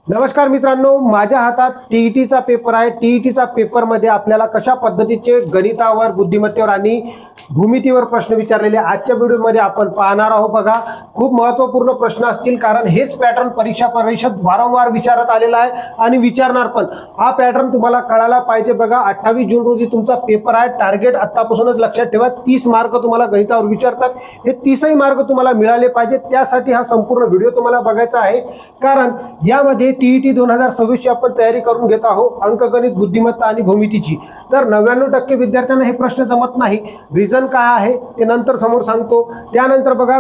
नमस्कार मित्रांनो, माझ्या हातात टीईटीचा पेपर आहे। टीईटीचा पेपरमध्ये आपल्याला कशा पद्धतीचे गणितावर, बुद्धिमत्तेवर आणि भूमितीवर प्रश्न विचारलेले आजच्या व्हिडिओमध्ये आपण पाहणार आहोत। बघा, खूप महत्त्वपूर्ण प्रश्न असतील, कारण हेच पॅटर्न परीक्षा परिषद वारंवार विचारत आलेला आहे आणि विचारणार पण। हा पॅटर्न तुम्हाला कळायला पाहिजे। बघा, 28 जून रोजी तुमचा पेपर आहे। टार्गेट आतापासूनच लक्षात ठेवा, 30 मार्क तुम्हाला गणितावर विचारतात। हे 30ही मार्क तुम्हाला मिळाले पाहिजे, त्यासाठी हा संपूर्ण व्हिडिओ तुम्हाला बघायचा आहे। कारण यामध्ये टीईटी 2026 ची आपण तयारी करून घेत आहोत, अंकगणित, बुद्धिमत्ता आणि भूमितीची। तर 99% विद्यार्थ्यांना हे प्रश्न जमत नाही। रिझन काय आहे ते नंतर समोर सांगतो। त्यानंतर बघा,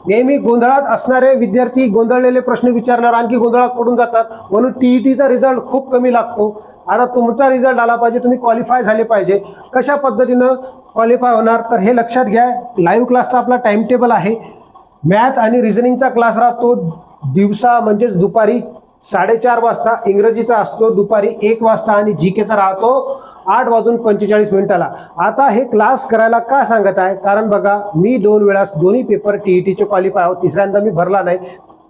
नेहमी गोंधळात असणारे विद्यार्थी गोंधळलेले प्रश्न विचारल्यावर आणखी गोंधळात पडून जातात, म्हणून टीईटीचा रिझल्ट खूप कमी लागतो। आता तुमचा रिझल्ट आला पाहिजे, तुम्ही क्वालिफाय झाले पाहिजे। कशा पद्धतीनं क्वालिफाय होणार तर हे लक्षात घ्या। लाईव्ह क्लासचा आपला टाइम टेबल आहे। मॅथ आणि रिझनिंगचा क्लास राहतो दिवसा म्हणजेच दुपारी 4:30 वाजता, इंग्रजीचा असतो दुपारी 1 वाजता आणि जीकेचा राहतो 8:45 आता हे क्लास करायला का सांगत आहे, कारण बघा, मी 2 वेळा दोन्ही पेपर टीईटीचे क्वालिफाय आहोत। तिसऱ्यांदा मी भरला नाही,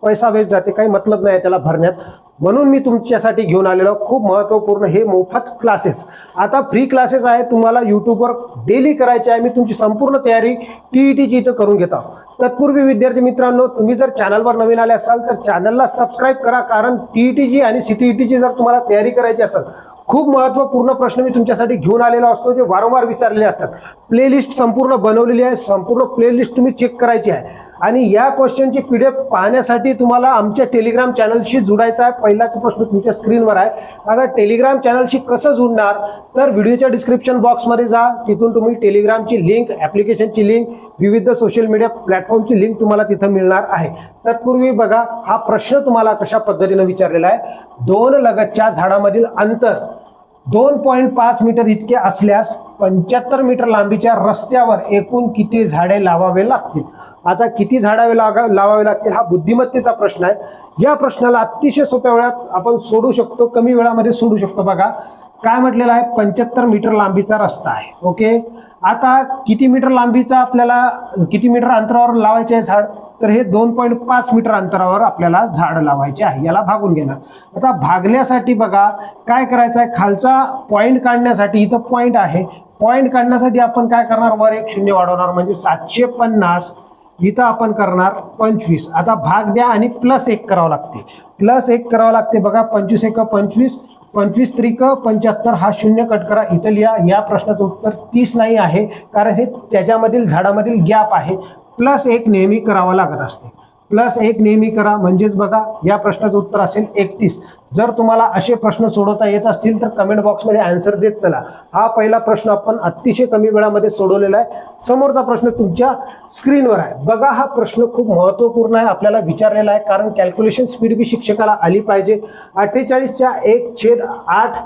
पैसा वेस्ट जाते, काही मतलब नाही त्याला भरण्यात, म्हणून मी तुमच्यासाठी घेऊन आलेलो। खूप महत्त्वपूर्ण हे मोफत क्लासेस, आता फ्री क्लासेस आहे, तुम्हाला यूट्यूबवर डेली करायचे आहे। मी तुमची संपूर्ण तयारी टीईटीची इथं करून घेतो। तत्पूर्वी विद्यार्थी मित्रांनो, तुम्ही जर चॅनलवर नवीन आले असाल तर चॅनलला सबस्क्राईब करा, कारण टीईटीची आणि सीटीईटीची जर तुम्हाला तयारी करायची असेल, खूप महत्त्वपूर्ण प्रश्न मी तुमच्यासाठी घेऊन आलेलो असतो, जे वारंवार विचारलेले असतात। प्लेलिस्ट संपूर्ण बनवलेली आहे, संपूर्ण प्लेलिस्ट तुम्ही चेक करायची आहे। आणि या क्वेश्चनची पीडीएफ पाहण्यासाठी तुम्हाला आमच्या टेलिग्राम चॅनलशी जुडायचं आहे। पहिलाच प्रश्न तुमच्या स्क्रीनवर आहे। आता टेलिग्राम चॅनलशी कसं जुडणार तर व्हिडिओच्या डिस्क्रिप्शन बॉक्समध्ये जा, तिथून तुम्ही टेलिग्रामची लिंक, ॲप्लिकेशनची लिंक, विविध सोशल मीडिया प्लॅटफॉर्मची लिंक तुम्हाला तिथं मिळणार आहे। तत्पूर्वी बघा, हा प्रश्न तुम्हाला कशा पद्धतीने विचारलेला आहे। 2 लगतच्या झाडामधील अंतर 2.5 मीटर इतके असल्यास 75 मीटर लांबीच्या रस्त्यावर एकूण किती झाडे लावावे लागतील। आता किती झाडे लावावे लागतील हा बुद्धिमत्तेचा प्रश्न आहे। या प्रश्नाला अतिशय सोप्या वेळात आपण सोडू शकतो, कमी वेळामध्ये सोडू शकतो। बघा, काय म्हटलेलं आहे, 75 मीटर लांबीचा रस्ता आहे। ओके, आता किती मीटर लांबीचा आपल्याला, किती मीटर अंतरावर लावायचे आहे झाड, तर हे 2.5 मीटर अंतरावर आपल्याला झाड लावायचे आहे। याला भागून घेणार। आता भागण्यासाठी बघा काय करायचं आहे, खालचा पॉइंट काढण्यासाठी, इथं पॉइंट आहे, पॉइंट काढण्यासाठी आपण काय करणार, वर एक शून्य वाढवणार, म्हणजे 750, इथं आपण करणार 25। आता भाग द्या आणि +1 करावं लागते, +1 करावं लागते। बघा, 25 × 25, 25 त्रिक 75, हा शून्य कट करा, इथं लिहा। या प्रश्नाचं उत्तर 30 नाही आहे, कारण हे त्याच्यामधील झाडामधील गॅप आहे। +1 नेहमी करावा लागत असते, +1 नेहमी करा, म्हणजेच बघा या प्रश्नाचं उत्तर असेल 31। जर तुम्हाला असे प्रश्न सोडवता येत असतील तर कमेंट बॉक्समध्ये आन्सर देत चला। हा पहिला प्रश्न आपण अतिशय कमी वेळामध्ये सोडवलेला आहे। समोरचा प्रश्न तुमच्या स्क्रीनवर आहे। बघा, हा प्रश्न खूप महत्त्वपूर्ण आहे, आपल्याला विचारलेला आहे, कारण कॅल्क्युलेशन स्पीड बी शिक्षकाला आली पाहिजे। 48च्या 1/8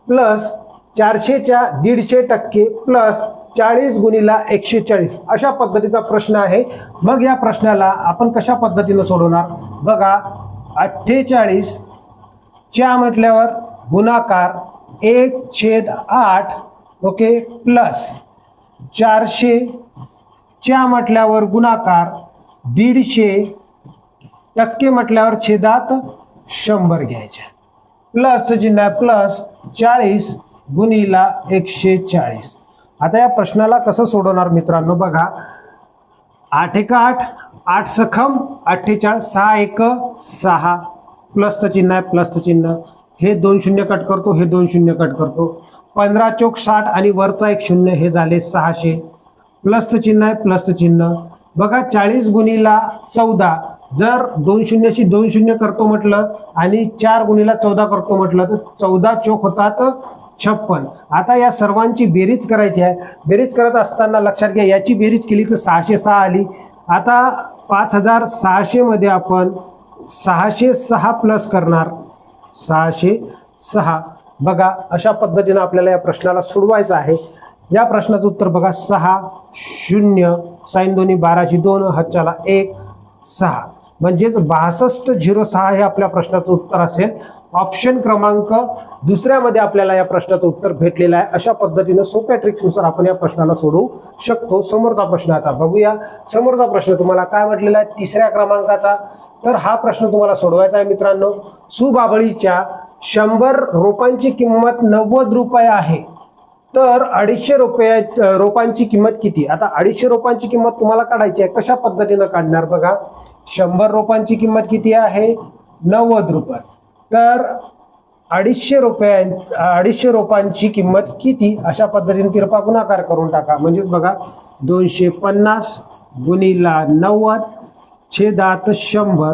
प्लस 400च्या 150% प्लस 40 गुणिला 140 अशा पद्धतीचा प्रश्न आहे। मग या प्रश्नाला आपण कशा पद्धतीने सोडवणार, बघा, 48 च्या म्हटल्यावर गुणाकार 1/8, ओके, प्लस 400 च्या म्हटल्यावर गुणाकार 150% म्हटल्यावर छेदात 100 घ्यायचे, प्लसचं चिन्ह आहे, प्लस 40 गुणिला 140। आता या प्रश्नाला कसं सोडवणार मित्रांनो, बघा, 8 × 8, 8 सखम 48, 6 × 1 6, प्लसचं चिन्ह आहे, प्लसचं चिन्ह, हे 2 शून्य कट करतो, हे 2 शून्य कट करतो, 15 × 60 आणि वरचा 1 शून्य, हे झाले 600, प्लसचं चिन्ह आहे, प्लसचं चिन्ह। बघा, 40 गुणिला 14, जर 2 शून्याशी 2 शून्य करतो म्हटलं आणि 4 गुणिला 14 करतो म्हटलं तर 14 चोक होतात 56। आता या सर्वांची बेरीज करायची आहे। बेरीज करत असताना लक्षात घ्या, याची बेरीज केली तर 606 आली। आता 5600 मध्ये आपण 606 प्लस करणार, 606। बघा, अशा पद्धतीने आपल्याला या प्रश्नाला सोडवायचं आहे। या प्रश्नाचं उत्तर बघा, 6 0 साइन दोन्ही 12ची 2, हातच्याला 1 6, म्हणजेच 6206 हे आपल्या प्रश्नाचं उत्तर असेल। ऑप्शन क्रमांक दुसऱ्यामध्ये आपल्याला या प्रश्नाचं उत्तर भेटलेलं आहे। अशा पद्धतीने सोप्या ट्रिक्सनुसार आपण या प्रश्नाला सोडवू शकतो। समोरचा प्रश्न आता बघूया। समोरचा प्रश्न तुम्हाला काय म्हटलेला आहे, 3ऱ्या क्रमांकाचा तर हा प्रश्न तुम्हाला सोडवायचा आहे मित्रांनो. सुबाबळीच्या 100 रोपांची किंमत 90 रुपये आहे, तर 250 रोपांची किंमत किती? आता 250 रोपांची किंमत तुम्हाला काढायची आहे. कशा पद्धतीनं काढणार बघा. 100 रोपांची किंमत किती आहे? 90 रुपये. तर 250 रोपांची किंमत किती? अशा पद्धतीने तिरपा गुणाकार करून टाका. म्हणजेच बघा 250 गुणिला 90 छेदात 100.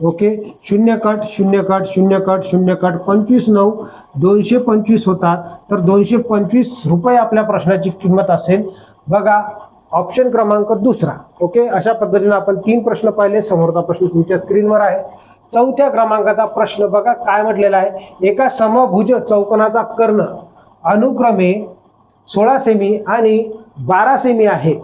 Okay, 0 cut 0 cut 0 cut 0 cut 25 9 225 होतात. तर 225 रुपये आपल्या प्रश्नाची किंमत असेल. बघा ऑप्शन क्रमांक दुसरा. ओके, अशा पद्धतीने आपण 3 प्रश्न पाहिले. समोरचा प्रश्न तुमच्या स्क्रीनवर आहे. चौथ्या क्रमांकाचा प्रश्न बघा काय म्हटलेला आहे. एका समभुज चौकोनाचा कर्ण अनुक्रमे 16 सेमी आणि 12 सेमी आहे,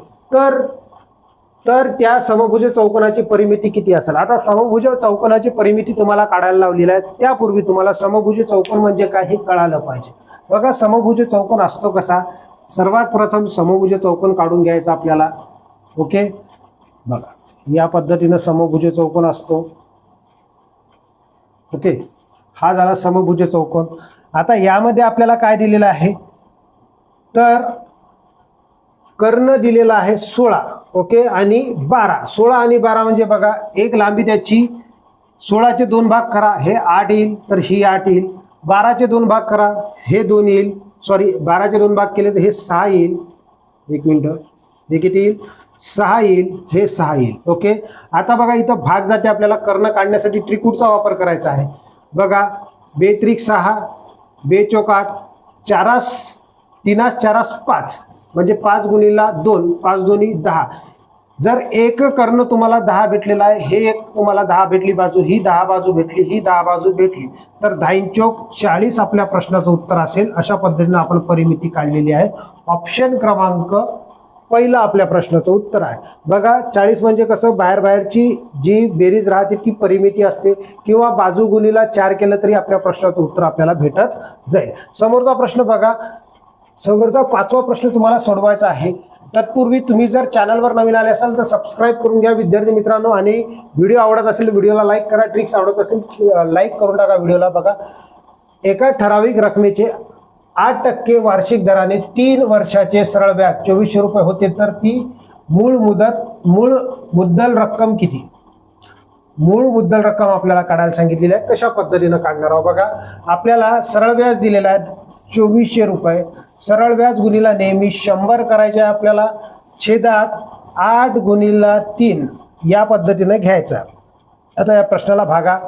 तर त्या समभुज चौकोनाची परिमिती किती असेल? आता समभुज चौकोनाची परिमिती तुम्हाला काढायला लावलेली आहे. त्यापूर्वी तुम्हाला समभुज चौकोन म्हणजे काय हे कळालं पाहिजे. बघा समभुज चौकोन असतो कसा. सर्वात प्रथम समभुज चौकोन काढून घ्यायचा आपल्याला. ओके, बघा या पद्धतीनं समभुज चौकोन असतो. ओके, हा झाला समभुज चौकोन. आता यामध्ये आपल्याला काय दिलेलं आहे, तर कर्ण दिलेला आहे 16. ओके, आणि 12. 16 आणि 12 म्हणजे बघा एक लांबी त्याची 16चे 2 भाग करा, हे 8 येईल, तर ही 8 येईल. 12चे 2 भाग करा, हे 2 येईल. सॉरी, 12चे 2 भाग केले तर हे 6 येईल. एक मिनिट, हे किती येईल? 6 येईल, हे 6 येईल. ओके, आता बघा इथं भाग जाते. आपल्याला कर्ण काढण्यासाठी त्रिकूटचा वापर करायचा आहे. बघा 2 त्रिक 6, 2 चौक 8, 4 3 4 5, म्हणजे 5 गुणिला 2, 5 दोन्ही 10. जर एक कर्ण तुम्हाला 10 भेटलेला आहे, हे एक तुम्हाला 10 भेटली बाजू, ही 10 बाजू भेटली, ही 10 बाजू भेटली, तर 10 चौक 40 आपल्या प्रश्नाचं उत्तर असेल. अशा पद्धतीने आपण परिमिती काढलेली आहे. ऑप्शन क्रमांक पहिला आपल्या प्रश्नाचं उत्तर आहे. बघा 40 म्हणजे कसं, बाहेरची जी बेरीज राहते ती परिमिती असते, किंवा बाजू गुणीला 4 केलं तरी आपल्या प्रश्नाचं उत्तर आपल्याला भेटत जाईल. समोरचा प्रश्न बघा. समोरचा 5वा प्रश्न तुम्हाला सोडवायचा आहे. तत्पूर्वी तुम्ही जर चॅनलवर नवीन आले असाल तर सबस्क्राईब करून घ्या विद्यार्थी मित्रांनो. आणि व्हिडिओ आवडत असेल व्हिडिओला लाईक करा. ट्रिक्स आवडत असेल लाईक करून टाका व्हिडिओला. बघा एका ठराविक रकमेचे 8% वार्षिक दराने 3 वर्षाचे सरळ व्याज 2400 रुपये होते, तर ती मूळ मुद्दल रक्कम किती? मूळ मुद्दल रक्कम आपल्याला काढायला सांगितलेली आहे. कशा पद्धतीनं काढणार आहोत बघा. आपल्याला सरळ व्याज दिलेला आहे 2400 रुपये. सरळ व्याज गुणीला नेहमी 100 करायचे आहे आपल्याला. छेदात 8 गुणीला 3 या पद्धतीने घ्यायचा. आता या प्रश्नाला भागा.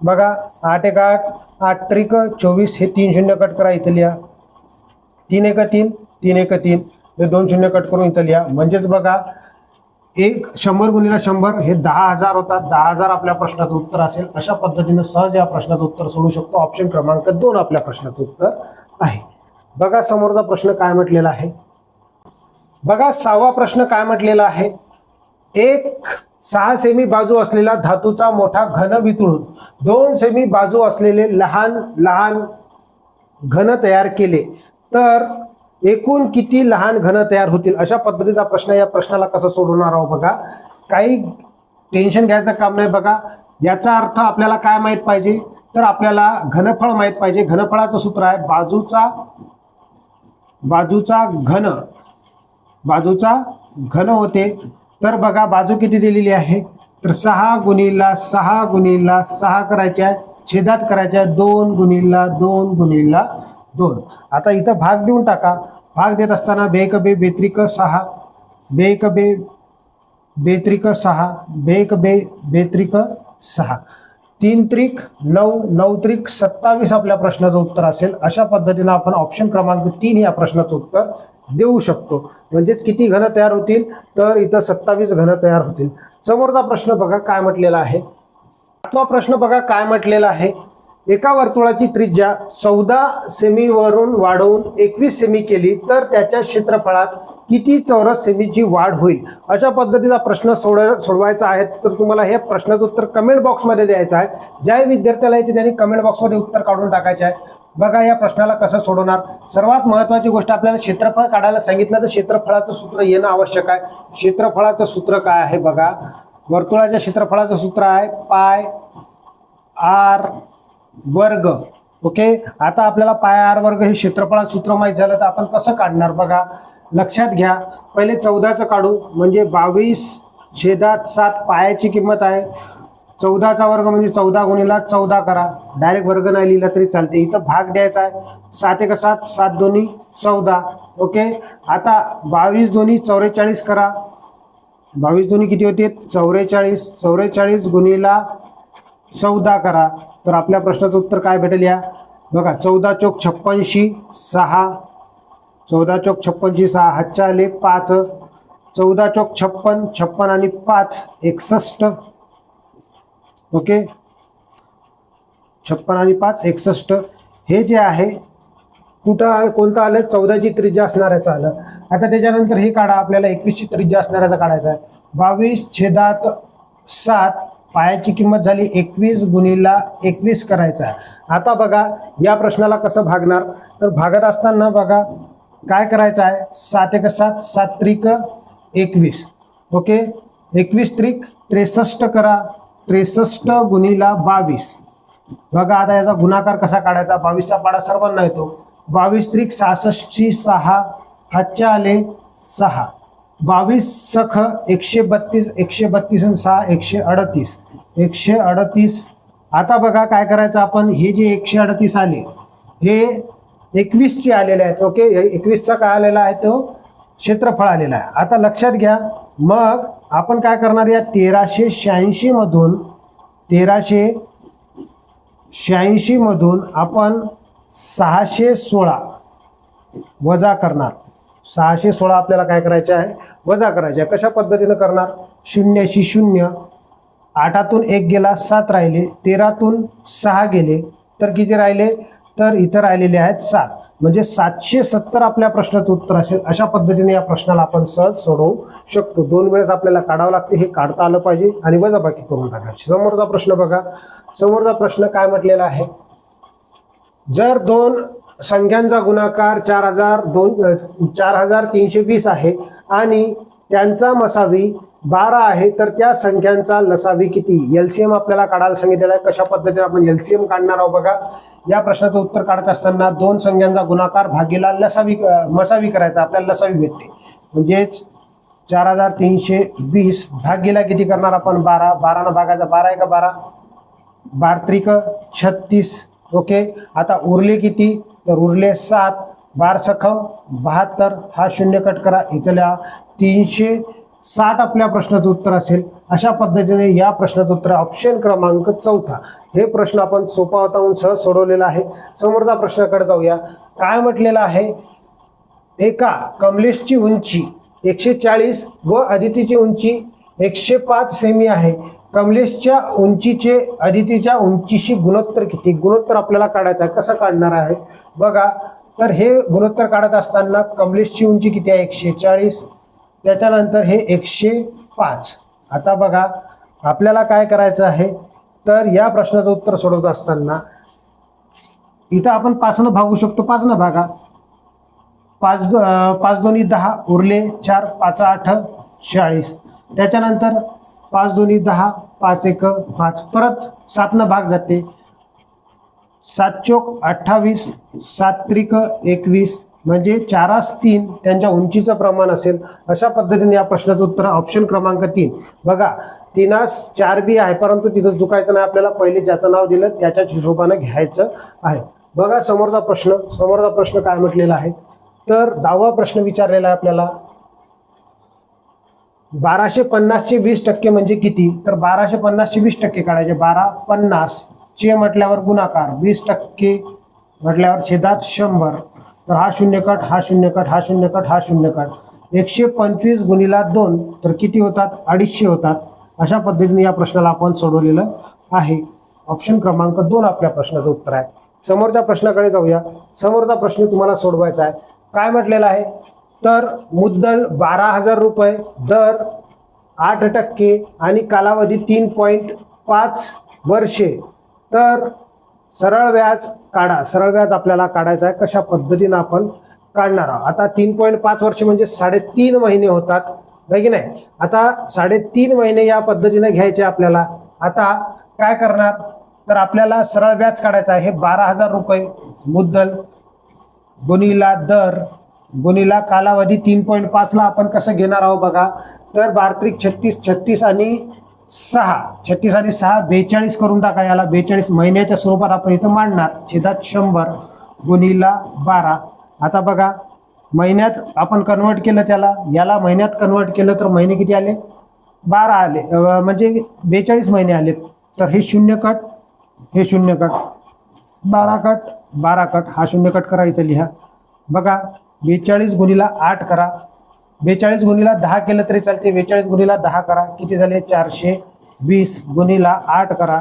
बघा 8 1 8, 8 त्रिक 24, हे 3 शून्य कट करा, इथं लिहा. 3 1 3, 3 1 3, हे 2 शून्य कट करून इथं लिहा. म्हणजेच बघा 100 गुणीला 100 हे 10,000 होतात. 10,000 आपल्या प्रश्नाचं उत्तर असेल. अशा पद्धतीने सहज या प्रश्नाचं उत्तर सोडू शकतो. ऑप्शन क्रमांक 2 आपल्या प्रश्नाचं उत्तर आहे. बघा समोरचा प्रश्न काय म्हटलेला आहे. बघा 6वा प्रश्न काय म्हटलेला आहे. एक 6 सेमी बाजू असलेला धातूचा मोठा घन वितळून 2 सेमी बाजू असलेले लहान लहान घन तयार केले, तर एकूण किती लहान घन तयार होतील? अशा पद्धतीचा प्रश्न. या प्रश्नाला कसं सोडवणार आहोत बघा. काही टेन्शन घ्यायचं काम नाही. बघा याचा अर्थ आपल्याला काय माहित पाहिजे, तर आपल्याला घनफळ माहित पाहिजे. घनफळाचं सूत्र आहे बाजूचा घन होते. तर बघा बाजू किती दिलेली आहे, तर 6 गुणीला 6 गुणीला 6 करायचे आहे. छेदात करायचे आहे 2 गुणीला 2 गुणीला 2. आता इथं भाग देऊन टाका. भाग देत असताना 2 1 2 बेत्रिक 6, 2 1 2 बेत्रिक 6, 2 1 2 बेत्रिक 6, 3 त्रिक 9, 9 त्रिक 27 आपल्या प्रश्नाचं उत्तर असेल. अशा पद्धतीने आपण ऑप्शन क्रमांक 3 या प्रश्नाचं उत्तर देऊ शकतो. म्हणजेच किती घन तयार होतील, तर इथं 27 घन तयार होतील. समोरचा प्रश्न बघा काय म्हटलेला आहे. 8वा प्रश्न बघा काय म्हटलेला आहे. एका वर्तुळाची त्रिज्या 14 सेमीवरून वाढवून 21 सेमी केली, तर त्याच्या क्षेत्रफळात किती चौरस सेमीची वाढ होईल? अशा पद्धतीचा प्रश्न सोडवायचा आहे. तर तुम्हाला हे प्रश्नाचं उत्तर कमेंट बॉक्समध्ये द्यायचं आहे. ज्या विद्यार्थ्याला येते त्यांनी कमेंट बॉक्समध्ये उत्तर काढून टाकायचे आहे. बघा या प्रश्नाला कसं सोडवणार. सर्वात महत्त्वाची गोष्ट, आपल्याला क्षेत्रफळ काढायला सांगितलं तर क्षेत्रफळाचं सूत्र येणं आवश्यक आहे. क्षेत्रफळाचं सूत्र काय आहे बघा. वर्तुळाच्या क्षेत्रफळाचं सूत्र आहे पाय आर वर्ग. ओके, आता आपल्याला पाय आर वर्ग हे क्षेत्रफळाचं सूत्र माहीत झालं तर आपण कसं काढणार बघा. लक्षात घ्या, पहिले 14चं काढू म्हणजे 22/7 पायाची किंमत आहे. 14चा वर्ग म्हणजे 14 गुणिला 14 करा. डायरेक्ट वर्ग नाही लिहिला तरी चालते. इथं भाग द्यायचा आहे. 7 1 7, 7 2 14. ओके, आता 22 2 44 करा. 22 2 किती होते 44. 44 गुणिला 14 करा. तर आपल्या प्रश्नाचं उत्तर काय भेटेल या बघा. 14 चोक 56 6. 14 चोक 56 6 हातच्या आले 5. 14 चोक 56 56 आणि 5 61. ओके, 56 आणि 5 61. हे जे आहे कुठं कोणतं आलं 14ची त्रिज्या असणाऱ्याचं आलं. आता त्याच्यानंतर हे काढा, आपल्याला 21ची त्रिज्या असणाऱ्याचा काढायचा आहे. 22/7 पायाची किंमत झाली 21 गुणिला 21 करायचा आहे. आता बघा या प्रश्नाला कसं भागणार, तर भागत असताना बघा काय करायचं आहे. 7 1 7, 7 त्रिक 21. ओके, 21 त्रिक 63 करा. 63 गुणिला 22. बघा आता याचा गुणाकार कसा काढायचा. 22चा पाडा सर्वांना येतो. 22 त्रिक 66 6 हातच्या आले 6. 22 सख 132. 132 आणि 6 138. 138. आता बघा काय करायचं आपण. हे जे 138 आले हे 21चे आलेले आहेत. ओके, 21चा काय आलेला आहे तो क्षेत्रफळ आलेला आहे. आता लक्षात घ्या, मग आपण काय करणार या 1386 मधून 1386 मधून आपण 616 वजा करणार. 616 आपल्याला काय करायचे आहे वजा करायचे आहे. कशा पद्धतीने करणार. 0शी 0, 8तून 1 गेला 7 राहिले. 13तून 6 गेले तर किती राहिले, तर इथं राहिलेले आहेत 7. म्हणजे 770 आपल्या प्रश्नाचं उत्तर असेल. अशा पद्धतीने या प्रश्नाला आपण सहज सोडवू शकतो. 2 वेळेस आपल्याला काढावं लागते, हे काढता आलं पाहिजे आणि वजाबाकी करून टाकायची. समोरचा प्रश्न बघा. समोरचा प्रश्न काय म्हटलेला आहे. जर 2 संख्यांचा गुणाकार 4320 आहे आणि त्यांचा मसावी 12 आहे तर त्या संख्यांचा लसावी किती. एलसीएम आपल्याला काढायला सांगितलेला आहे. कशा पद्धतीने आपण एलसीएम काढणार आहोत बघा. या प्रश्नाचं उत्तर काढत असताना 2 संख्यांचा गुणाकार भागीला मसावी करायचा. आपल्याला लसावी भेटते. म्हणजेच 4320 भागीला किती करणार आपण 12. 12 न भागायचा. 12 1 12, 12 त्रिक 36. ओके, आता उरले किती, तर उरले 7. 12 सखम 72. हा 0 कट करा. इथल्या 360 आपल्या प्रश्नाचं उत्तर असेल. अशा पद्धतीने या प्रश्नाचं उत्तर ऑप्शन क्रमांक 4. हे प्रश्न आपण सोपा होता म्हणून सहज सोडवलेला आहे. समोरचा प्रश्नाकडे जाऊया. काय म्हटलेलं आहे. एका कमलेशची उंची 140 व अदितीची उंची 105 सेमी आहे. कमलेशच्या उंचीचे अदितीच्या उंचीशी गुणोत्तर किती. गुणोत्तर आपल्याला काढायचं आहे. कसं काढणार आहे बघा. तर हे गुणोत्तर काढत असताना कमलेशची उंची किती आहे 140, त्याच्यानंतर हे 105. आता बघा आपल्याला काय करायचं आहे, तर या प्रश्नाचं उत्तर सोडवत असताना इथं आपण 5 न भागू शकतो. 5 न भागा. 5 2 10 उरले 4. 5 8 40. त्याच्यानंतर 5 2 10, 5 1 5. परत 7 न भाग जाते. 7 चोक 28, 7 त्रिक 21. म्हणजे 4 3 त्यांच्या उंचीचं प्रमाण असेल. अशा पद्धतीने या प्रश्नाचं उत्तर ऑप्शन क्रमांक 3. बघा 3 4 बी आहे, परंतु तिथं चुकायचं नाही. आपल्याला पहिले ज्याचं नाव दिलं त्याच्याच हिशोबाने घ्यायचं आहे. बघा समोरचा प्रश्न काय म्हटलेला आहे, तर 10वा प्रश्न विचारलेला आहे आपल्याला. 1250 चे 20% म्हणजे किती. तर 1250 चे 20% काढायचे. 1250 चे म्हटल्यावर गुणाकार, 20% म्हटल्यावर छेदात 100. तर हा 0 कट, हा 0 कट, हा 0 कट, हा 0 कट. 125 गुणिला 2 तर किती होतात 250 होतात. अशा पद्धतीने या प्रश्नाला आपण सोडवलेलं आहे. ऑप्शन क्रमांक 2 आपल्या प्रश्नाचं उत्तर आहे. समोरच्या प्रश्नाकडे जाऊया. समोरचा प्रश्न तुम्हाला सोडवायचा आहे. काय म्हटलेला आहे, तर मुद्दल 12,000 रुपये, दर 8% आणि कालावधी 3.5 वर्षे. तर सरळ व्याज काढा. सरळ व्याज आपल्याला काढायचं आहे. कशा पद्धतीने आपण काढणार आहोत. आता 3.5 वर्ष म्हणजे 3.5 महिने होतात. आहे की नाही. आता 3.5 महिने या पद्धतीने घ्यायचे आपल्याला. आता काय करणार तर आपल्याला सरळ व्याज काढायचं आहे. हे 12,000 रुपये मुद्दल गुणिला दर गुणिला कालावधी 3.5 ला आपण कसं घेणार आहोत बघा. तर 12 36 36 आणि 6 36 आणि 6 42 करून टाका. याला 42 महिन्याच्या स्वरूपात आपण इथं मांडणार. छेदात 100 गुणिला 12. आता बघा महिन्यात आपण कन्वर्ट केलं त्याला, याला महिन्यात कन्वर्ट केलं तर महिने किती आले 12 आले, म्हणजे 42 महिने आले. तर हे 0 कट, हे 0 कट, 12 कट 12 कट, हा 0 कट करा इथं लिहा. बघा 42 गुणिला 8 करा, 42 गुणिला 10 केलं तरी चालते. 42 गुणिला 10 करा, किती झाले 420 गुणिला 8 करा.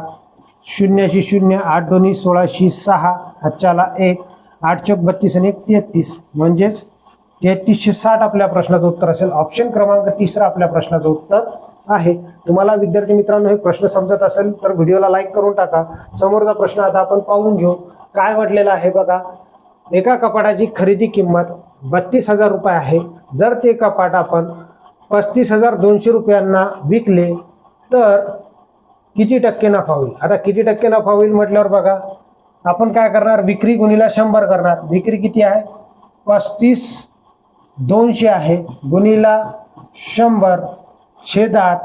0 शी 0, 8 दोन्ही 16 6, हातच्याला 1, 8 चौक 32 आणि 1 33, म्हणजेच 3360 आपल्या प्रश्नाचं उत्तर असेल. ऑप्शन क्रमांक 3 आपल्या प्रश्नाचं उत्तर आहे. तुम्हाला विद्यार्थी मित्रांनो हे प्रश्न समजत असेल तर व्हिडिओला लाईक करून टाका. समोरचा प्रश्न आता आपण पाहून घेऊ. काय म्हटलेलं आहे बघा. एका कपाटाची खरेदी किंमत 32,000 रुपये आहे. जर ते कपाट आपण 35,200 रुपयांना विकले तर किती टक्के नफा होईल. आता किती टक्के नफा होईल म्हटल्यावर बघा आपण काय करणार, विक्री गुणिला 100 करणार. विक्री किती आहे 35,200 आहे गुणिला 100 छेदात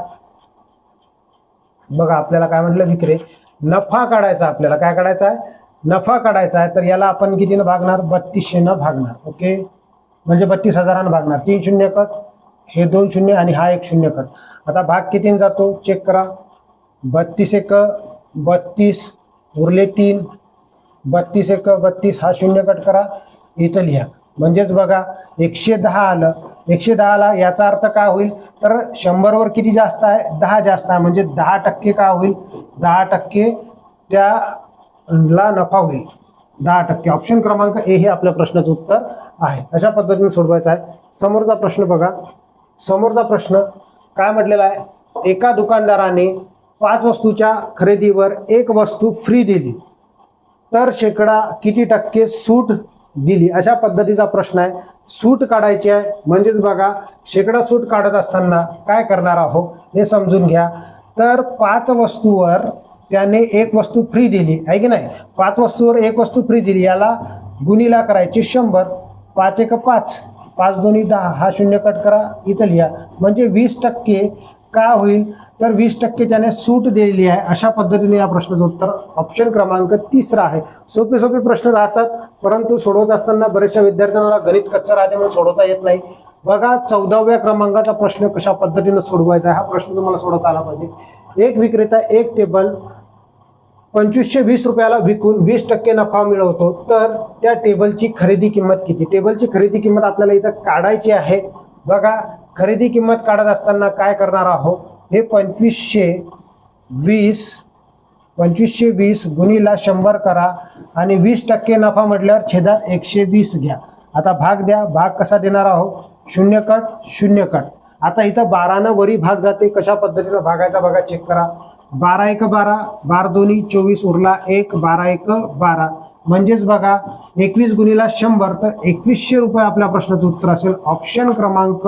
बघा आपल्याला काय म्हटलं विक्री नफा काढायचा. आपल्याला काय काढायचा आहे नफा काढायचा आहे. तर याला आपण कितीनं भागणार 3200 भागणार. ओके म्हणजे 32,000 भागणार. 3 शून्य कट, हे 2 शून्य आणि हा 1 शून्य कट. आता भाग कितीने जातो चेक करा. 32 एक 32 उरले 3, 32 एक 32, हा 0 कट करा इथं लिहा. म्हणजेच बघा 110 आलं. 110ला याचा अर्थ काय होईल तर 100वर किती जास्त आहे 10 जास्त आहे, म्हणजे 10% काय होईल 10% त्याला नफा होईल 10%. ऑप्शन क्रमांक ए हे आपल्या प्रश्नाचं उत्तर आहे. अशा पद्धतीने सोडवायचं आहे. समोरचा प्रश्न बघा. समोरचा प्रश्न काय म्हटलेला आहे. एका दुकानदाराने 5 वस्तूच्या खरेदीवर 1 वस्तू फ्री दिली तर शेकडा किती टक्के सूट दिली. अशा पद्धतीचा प्रश्न आहे. सूट काढायची आहे. म्हणजेच बघा शेकडा सूट काढत असताना काय करणार आहोत हे समजून घ्या. तर 5 वस्तूवर त्याने 1 वस्तू फ्री दिली आहे की नाही. 5 वस्तूवर 1 वस्तू फ्री दिली, याला गुणिला करायची 100. 5 एक 5, 5 दोन्ही 10, हा 0 कट करा इथं लिहा. म्हणजे 20% का होईल तर 20% त्याने सूट दिलेली आहे. अशा पद्धतीने या प्रश्नाचं उत्तर ऑप्शन क्रमांक 3 आहे. सोपे सोपे प्रश्न राहतात परंतु सोडवत असताना बरेचशा विद्यार्थ्यांना गणित कच्चं राहते म्हणून सोडवता येत नाही. बघा 14व्या क्रमांकाचा प्रश्न कशा पद्धतीने सोडवायचा आहे हा प्रश्न तुम्हाला सोडवता आला पाहिजे. एक विक्रेता एक टेबल 2520 रुपयाला विकून 20% नफा मिळवतो तर त्या टेबलची खरेदी किंमत किती. टेबलची खरेदी किंमत आपल्याला इथं काढायची आहे. बघा खरेदी किंमत काढत असताना काय करणार आहोत हे 2520 गुणिला 100 करा आणि 20% नफा म्हटल्यावर छेदात 120 घ्या. आता भाग द्या. भाग कसा देणार आहोत 0 कट 0 कट. आता इथं 12 वरी भाग जाते. कशा पद्धतीने भागायचा बघा चेक करा. 12 एक 12, 12 दोन्ही 24 उरला 1, 12 एक 12, म्हणजेच बघा 21 गुणिला 100 तर 2100 रुपये आपल्या प्रश्नाचं उत्तर असेल. ऑप्शन क्रमांक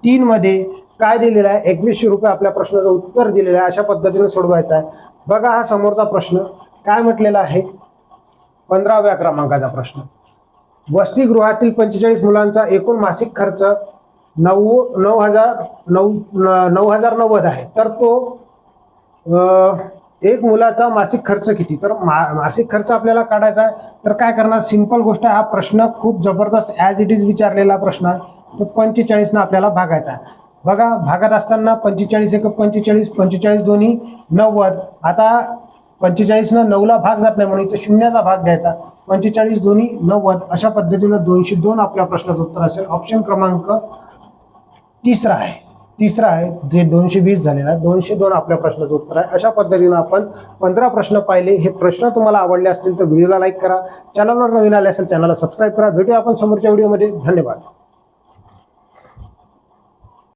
3 मध्ये काय दिलेलं आहे 2100 रुपये आपल्या प्रश्नाचं उत्तर दिलेलं आहे. अशा पद्धतीने सोडवायचं आहे. बघा हा समोरचा प्रश्न काय म्हटलेला आहे 15व्या क्रमांकाचा प्रश्न. वसतिगृहातील 45 मुलांचा एकूण मासिक खर्च 9,090 आहे. तर तो एक मुलाचा मासिक खर्च किती. तर मासिक खर्च आपल्याला काढायचा आहे. तर काय करणार सिंपल गोष्ट आहे. हा प्रश्न खूप जबरदस्त ॲज इट इज विचारलेला प्रश्न आहे. तो 45 ने आपल्याला भागायचा आहे. बघा भागात असताना 45 एक 45, 45 दोन्ही 90. आता 45 न 9ला भाग जात नाही म्हणून इथे 0चा भाग घ्यायचा. 45 दोन्ही 90. अशा पद्धतीने 202 आपल्या प्रश्नाचं उत्तर असेल. ऑप्शन क्रमांक 3 आहे. 3 आहे जे 220 झालेला आहे. 202 आपल्या प्रश्नाचं उत्तर आहे. अशा पद्धतीने आपण 15 प्रश्न पाहिले. हे प्रश्न तुम्हाला आवडले असतील तर व्हिडिओला लाईक करा. चॅनलवर नवीन आले असेल चॅनलला सबस्क्राईब करा. भेटूया आपण समोरच्या व्हिडिओमध्ये. धन्यवाद.